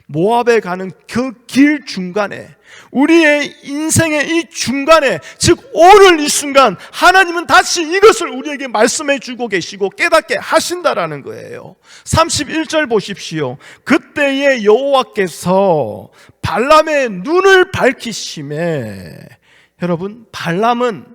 모압에 가는 그 길 중간에, 우리의 인생의 이 중간에, 즉 오늘 이 순간 하나님은 다시 이것을 우리에게 말씀해 주고 계시고 깨닫게 하신다라는 거예요. 31절 보십시오. 그때에 여호와께서 발람의 눈을 밝히심에, 여러분, 발람은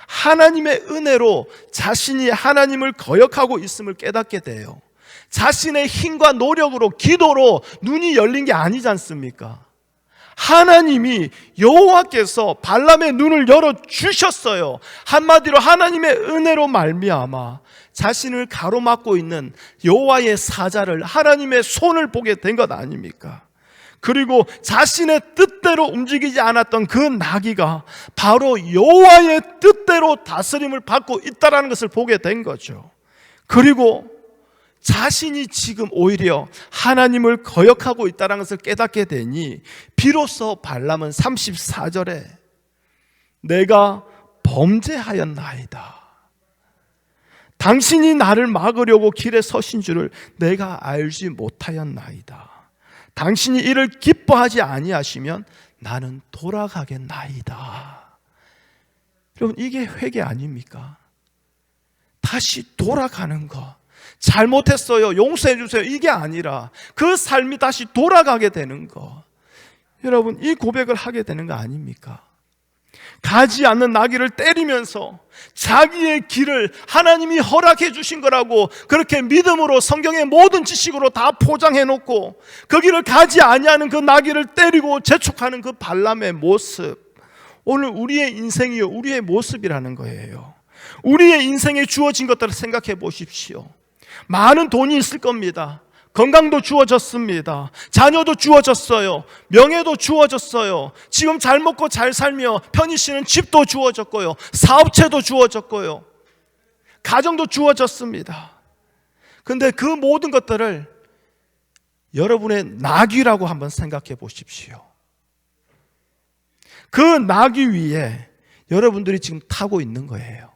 하나님의 은혜로 자신이 하나님을 거역하고 있음을 깨닫게 돼요. 자신의 힘과 노력으로, 기도로 눈이 열린 게 아니지 않습니까? 하나님이, 여호와께서 발람의 눈을 열어주셨어요. 한마디로 하나님의 은혜로 말미암아 자신을 가로막고 있는 여호와의 사자를, 하나님의 손을 보게 된 것 아닙니까? 그리고 자신의 뜻대로 움직이지 않았던 그 나귀가 바로 여호와의 뜻대로 다스림을 받고 있다는 것을 보게 된 거죠. 그리고 자신이 지금 오히려 하나님을 거역하고 있다는 것을 깨닫게 되니 비로소 발람은 34절에 내가 범죄하였나이다. 당신이 나를 막으려고 길에 서신 줄을 내가 알지 못하였나이다. 당신이 이를 기뻐하지 아니하시면 나는 돌아가겠나이다. 여러분, 이게 회개 아닙니까? 다시 돌아가는 것. 잘못했어요, 용서해 주세요, 이게 아니라 그 삶이 다시 돌아가게 되는 것. 여러분, 이 고백을 하게 되는 거 아닙니까? 가지 않는 나귀를 때리면서 자기의 길을 하나님이 허락해 주신 거라고 그렇게 믿음으로 성경의 모든 지식으로 다 포장해 놓고 그 길을 가지 아니하는 그 나귀를 때리고 재촉하는 그 발람의 모습, 오늘 우리의 인생이요 우리의 모습이라는 거예요. 우리의 인생에 주어진 것들을 생각해 보십시오. 많은 돈이 있을 겁니다. 건강도 주어졌습니다. 자녀도 주어졌어요. 명예도 주어졌어요. 지금 잘 먹고 잘 살며 편히 쉬는 집도 주어졌고요. 사업체도 주어졌고요. 가정도 주어졌습니다. 그런데 그 모든 것들을 여러분의 낙이라고 한번 생각해 보십시오. 그 낙이 위에 여러분들이 지금 타고 있는 거예요.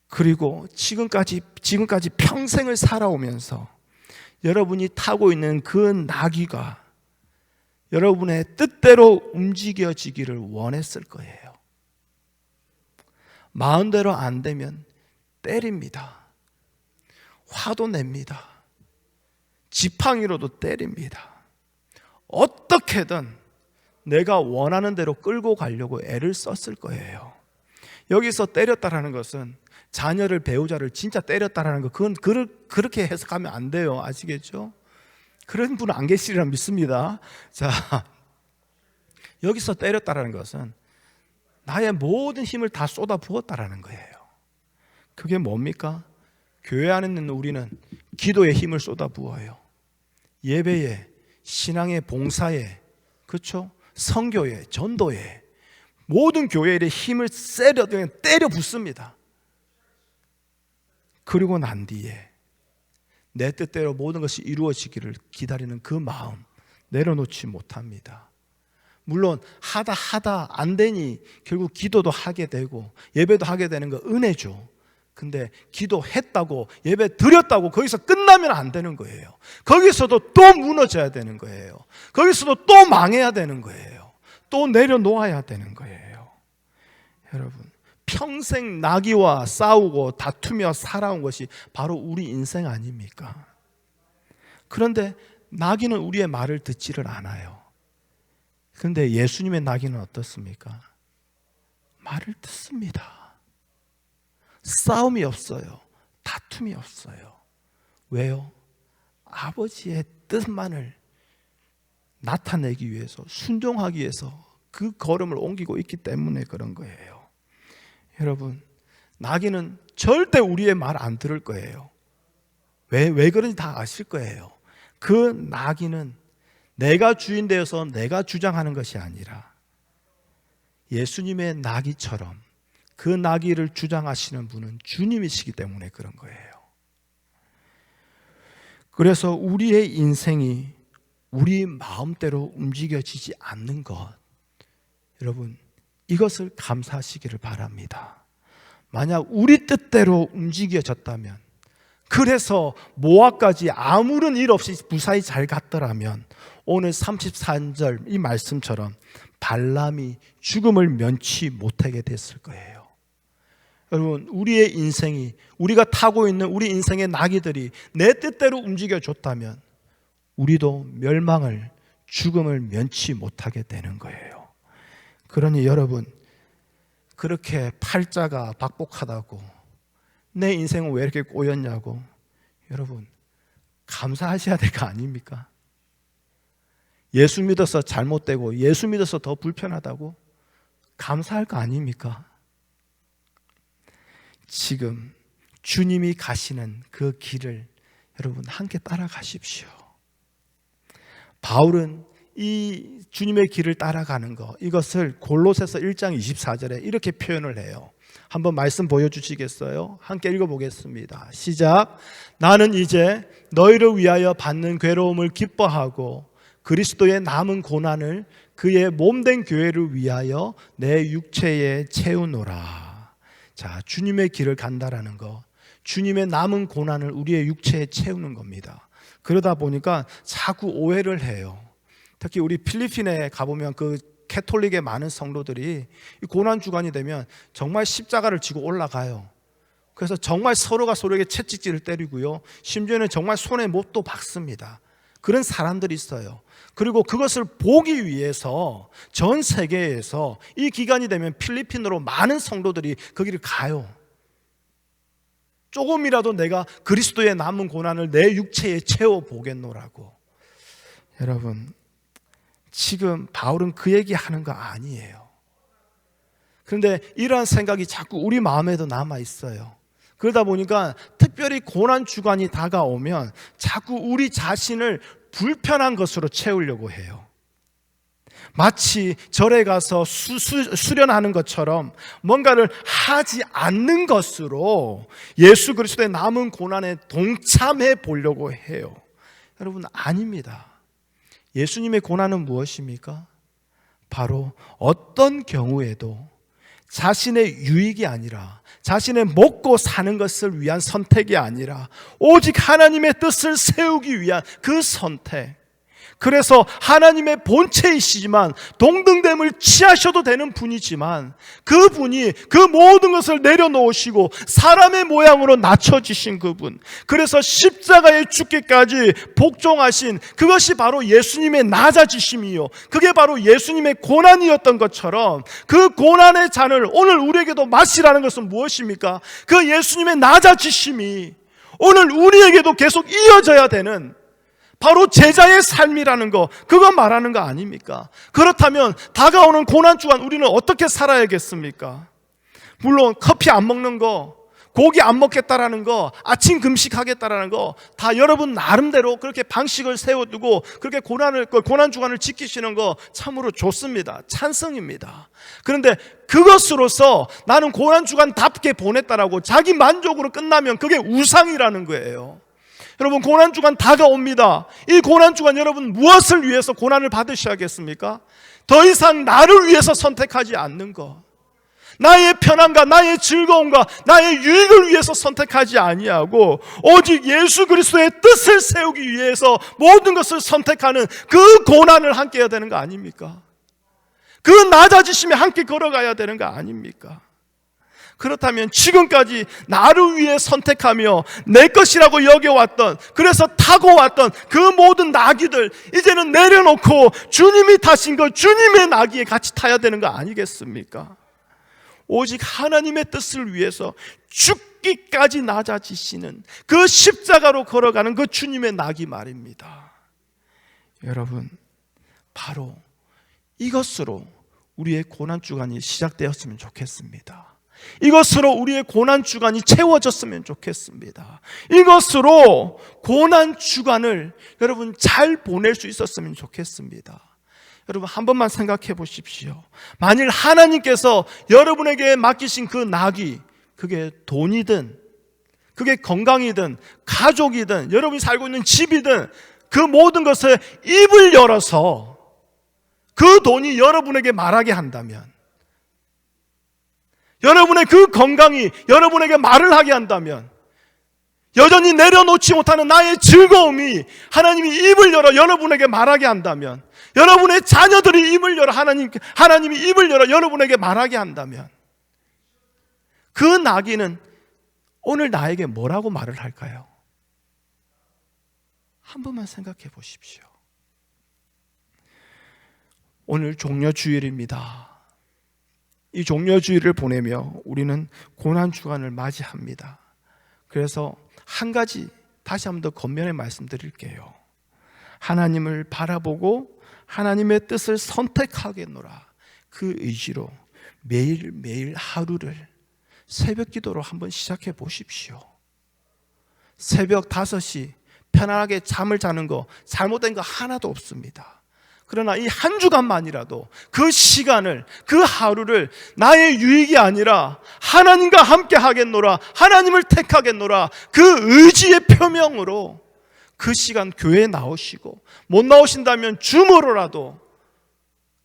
그리고 지금까지 평생을 살아오면서 여러분이 타고 있는 그 나귀가 여러분의 뜻대로 움직여지기를 원했을 거예요. 마음대로 안 되면 때립니다. 화도 냅니다. 지팡이로도 때립니다. 어떻게든 내가 원하는 대로 끌고 가려고 애를 썼을 거예요. 여기서 때렸다라는 것은 자녀를, 배우자를 진짜 때렸다라는 거, 그건 그렇게 해석하면 안 돼요. 아시겠죠? 그런 분은 안 계시리라 믿습니다. 자, 여기서 때렸다라는 것은 나의 모든 힘을 다 쏟아 부었다라는 거예요. 그게 뭡니까? 교회 안에 있는 우리는 기도에 힘을 쏟아 부어요. 예배에, 신앙의 봉사에, 그렇죠? 선교에, 전도에, 모든 교회의 힘을 때려 붓습니다. 그리고 난 뒤에 내 뜻대로 모든 것이 이루어지기를 기다리는 그 마음 내려놓지 못합니다. 물론 하다 안 되니 결국 기도도 하게 되고 예배도 하게 되는 거 은혜죠. 근데 기도했다고 예배 드렸다고 거기서 끝나면 안 되는 거예요. 거기서도 또 무너져야 되는 거예요. 거기서도 또 망해야 되는 거예요. 또 내려놓아야 되는 거예요. 여러분, 평생 나귀와 싸우고 다투며 살아온 것이 바로 우리 인생 아닙니까? 그런데 나귀는 우리의 말을 듣지를 않아요. 그런데 예수님의 나귀는 어떻습니까? 말을 듣습니다. 싸움이 없어요. 다툼이 없어요. 왜요? 아버지의 뜻만을 나타내기 위해서, 순종하기 위해서 그 걸음을 옮기고 있기 때문에 그런 거예요. 여러분, 나귀는 절대 우리의 말 안 들을 거예요. 왜 그런지 다 아실 거예요. 그 나귀는 내가 주인 되어서 내가 주장하는 것이 아니라 예수님의 나귀처럼 그 나귀를 주장하시는 분은 주님이시기 때문에 그런 거예요. 그래서 우리의 인생이 우리 마음대로 움직여지지 않는 것, 여러분, 이것을 감사하시기를 바랍니다. 만약 우리 뜻대로 움직여졌다면, 그래서 모압까지 아무런 일 없이 무사히 잘 갔더라면 오늘 34절 이 말씀처럼 발람이 죽음을 면치 못하게 됐을 거예요. 여러분, 우리의 인생이, 우리가 타고 있는 우리 인생의 나귀들이 내 뜻대로 움직여줬다면 우리도 멸망을, 죽음을 면치 못하게 되는 거예요. 그러니 여러분, 그렇게 팔자가 박복하다고 내 인생은 왜 이렇게 꼬였냐고, 여러분 감사하셔야 될 거 아닙니까? 예수 믿어서 잘못되고 예수 믿어서 더 불편하다고 감사할 거 아닙니까? 지금 주님이 가시는 그 길을 여러분 함께 따라가십시오. 바울은 이 주님의 길을 따라가는 것, 이것을 골로새서 1장 24절에 이렇게 표현을 해요. 한번 말씀 보여주시겠어요? 함께 읽어보겠습니다. 시작. 나는 이제 너희를 위하여 받는 괴로움을 기뻐하고 그리스도의 남은 고난을 그의 몸된 교회를 위하여 내 육체에 채우노라. 자, 주님의 길을 간다라는 것, 주님의 남은 고난을 우리의 육체에 채우는 겁니다. 그러다 보니까 자꾸 오해를 해요. 특히 우리 필리핀에 가보면 그 캐톨릭의 많은 성도들이 이 고난 주간이 되면 정말 십자가를 지고 올라가요. 그래서 정말 서로가 서로에게 채찍질을 때리고요, 심지어는 정말 손에 못도 박습니다. 그런 사람들이 있어요. 그리고 그것을 보기 위해서 전 세계에서 이 기간이 되면 필리핀으로 많은 성도들이 거기를 가요. 조금이라도 내가 그리스도의 남은 고난을 내 육체에 채워보겠노라고. 여러분, 지금 바울은 그 얘기하는 거 아니에요. 그런데 이러한 생각이 자꾸 우리 마음에도 남아 있어요. 그러다 보니까 특별히 고난 주간이 다가오면 자꾸 우리 자신을 불편한 것으로 채우려고 해요. 마치 절에 가서 수련하는 것처럼 뭔가를 하지 않는 것으로 예수 그리스도의 남은 고난에 동참해 보려고 해요. 여러분, 아닙니다. 예수님의 고난은 무엇입니까? 바로 어떤 경우에도 자신의 유익이 아니라, 자신의 먹고 사는 것을 위한 선택이 아니라 오직 하나님의 뜻을 세우기 위한 그 선택. 그래서 하나님의 본체이시지만 동등됨을 취하셔도 되는 분이지만 그분이 그 모든 것을 내려놓으시고 사람의 모양으로 낮춰지신 그분, 그래서 십자가에 죽기까지 복종하신 그것이 바로 예수님의 낮아지심이요, 그게 바로 예수님의 고난이었던 것처럼 그 고난의 잔을 오늘 우리에게도 마시라는 것은 무엇입니까? 그 예수님의 낮아지심이 오늘 우리에게도 계속 이어져야 되는 바로 제자의 삶이라는 거, 그거 말하는 거 아닙니까? 그렇다면 다가오는 고난주간 우리는 어떻게 살아야겠습니까? 물론 커피 안 먹는 거, 고기 안 먹겠다라는 거, 아침 금식하겠다라는 거 다 여러분 나름대로 그렇게 방식을 세워두고 그렇게 고난주간을 지키시는 거 참으로 좋습니다. 찬성입니다. 그런데 그것으로서 나는 고난주간답게 보냈다라고 자기 만족으로 끝나면 그게 우상이라는 거예요. 여러분, 고난주간 다가옵니다. 이 고난주간 여러분 무엇을 위해서 고난을 받으셔야겠습니까? 더 이상 나를 위해서 선택하지 않는 것, 나의 편안과 나의 즐거움과 나의 유익을 위해서 선택하지 아니하고 오직 예수 그리스도의 뜻을 세우기 위해서 모든 것을 선택하는 그 고난을 함께 해야 되는 거 아닙니까? 그 낮아지심에 함께 걸어가야 되는 거 아닙니까? 그렇다면 지금까지 나를 위해 선택하며 내 것이라고 여겨왔던, 그래서 타고 왔던 그 모든 나귀들 이제는 내려놓고 주님이 타신 것, 주님의 나귀에 같이 타야 되는 거 아니겠습니까? 오직 하나님의 뜻을 위해서 죽기까지 낮아지시는 그 십자가로 걸어가는 그 주님의 나귀 말입니다. 여러분, 바로 이것으로 우리의 고난주간이 시작되었으면 좋겠습니다. 이것으로 우리의 고난주간이 채워졌으면 좋겠습니다. 이것으로 고난주간을 여러분 잘 보낼 수 있었으면 좋겠습니다. 여러분, 한 번만 생각해 보십시오. 만일 하나님께서 여러분에게 맡기신 그 낙이, 그게 돈이든 그게 건강이든 가족이든 여러분이 살고 있는 집이든 그 모든 것에 입을 열어서 그 돈이 여러분에게 말하게 한다면, 여러분의 그 건강이 여러분에게 말을 하게 한다면, 여전히 내려놓지 못하는 나의 즐거움이 하나님이 입을 열어 여러분에게 말하게 한다면, 여러분의 자녀들이 입을 열어 하나님이 입을 열어 여러분에게 말하게 한다면, 그 나귀는 오늘 나에게 뭐라고 말을 할까요? 한 번만 생각해 보십시오. 오늘 종려주일입니다. 이 종려주일을 보내며 우리는 고난주간을 맞이합니다. 그래서 한 가지 다시 한 번 더 권면의 말씀드릴게요. 하나님을 바라보고 하나님의 뜻을 선택하겠노라, 그 의지로 매일매일 하루를 새벽 기도로 한번 시작해 보십시오. 새벽 5시 편안하게 잠을 자는 거 잘못된 거 하나도 없습니다. 그러나 이 한 주간만이라도 그 시간을, 그 하루를 나의 유익이 아니라 하나님과 함께 하겠노라, 하나님을 택하겠노라, 그 의지의 표명으로 그 시간 교회에 나오시고, 못 나오신다면 줌으로라도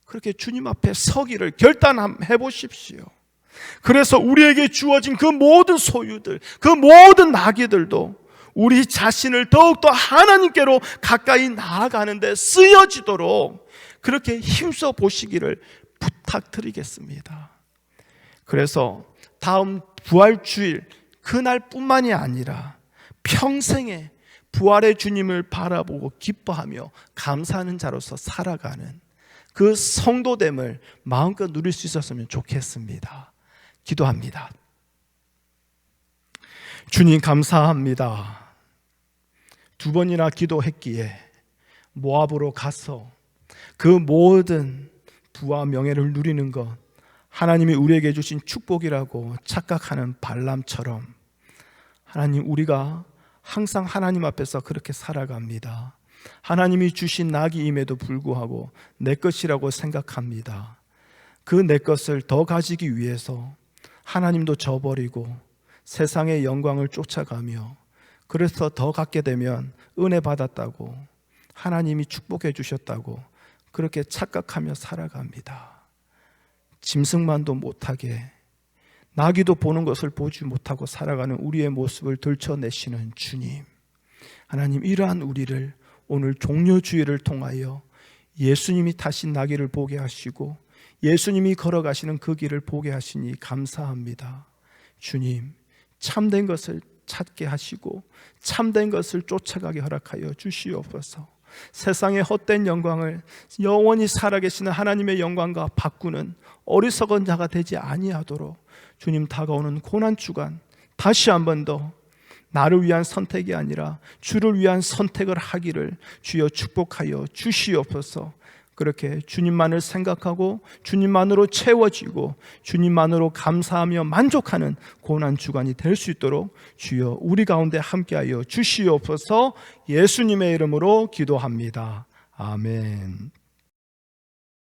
그렇게 주님 앞에 서기를 결단해 보십시오. 그래서 우리에게 주어진 그 모든 소유들, 그 모든 나귀들도 우리 자신을 더욱더 하나님께로 가까이 나아가는 데 쓰여지도록 그렇게 힘써 보시기를 부탁드리겠습니다. 그래서 다음 부활주일 그날뿐만이 아니라 평생에 부활의 주님을 바라보고 기뻐하며 감사하는 자로서 살아가는 그 성도됨을 마음껏 누릴 수 있었으면 좋겠습니다. 기도합니다. 주님, 감사합니다. 2번이나 기도했기에 모압으로 가서 그 모든 부와 명예를 누리는 것, 하나님이 우리에게 주신 축복이라고 착각하는 발람처럼 하나님, 우리가 항상 하나님 앞에서 그렇게 살아갑니다. 하나님이 주신 낙이임에도 불구하고 내 것이라고 생각합니다. 그 내 것을 더 가지기 위해서 하나님도 저버리고 세상의 영광을 쫓아가며, 그래서 더 갖게 되면 은혜 받았다고, 하나님이 축복해 주셨다고 그렇게 착각하며 살아갑니다. 짐승만도 못하게, 나귀도 보는 것을 보지 못하고 살아가는 우리의 모습을 들춰내시는 주님, 하나님, 이러한 우리를 오늘 종려주의를 통하여 예수님이 타신 나귀를 보게 하시고 예수님이 걸어가시는 그 길을 보게 하시니 감사합니다. 주님, 참된 것을 찾게 하시고 참된 것을 쫓아가게 허락하여 주시옵소서. 세상의 헛된 영광을 영원히 살아계시는 하나님의 영광과 바꾸는 어리석은 자가 되지 아니하도록 주님, 다가오는 고난주간 다시 한 번 더 나를 위한 선택이 아니라 주를 위한 선택을 하기를 주여 축복하여 주시옵소서. 그렇게 주님만을 생각하고 주님만으로 채워지고 주님만으로 감사하며 만족하는 고난주간이 될 수 있도록 주여 우리 가운데 함께하여 주시옵소서. 예수님의 이름으로 기도합니다. 아멘.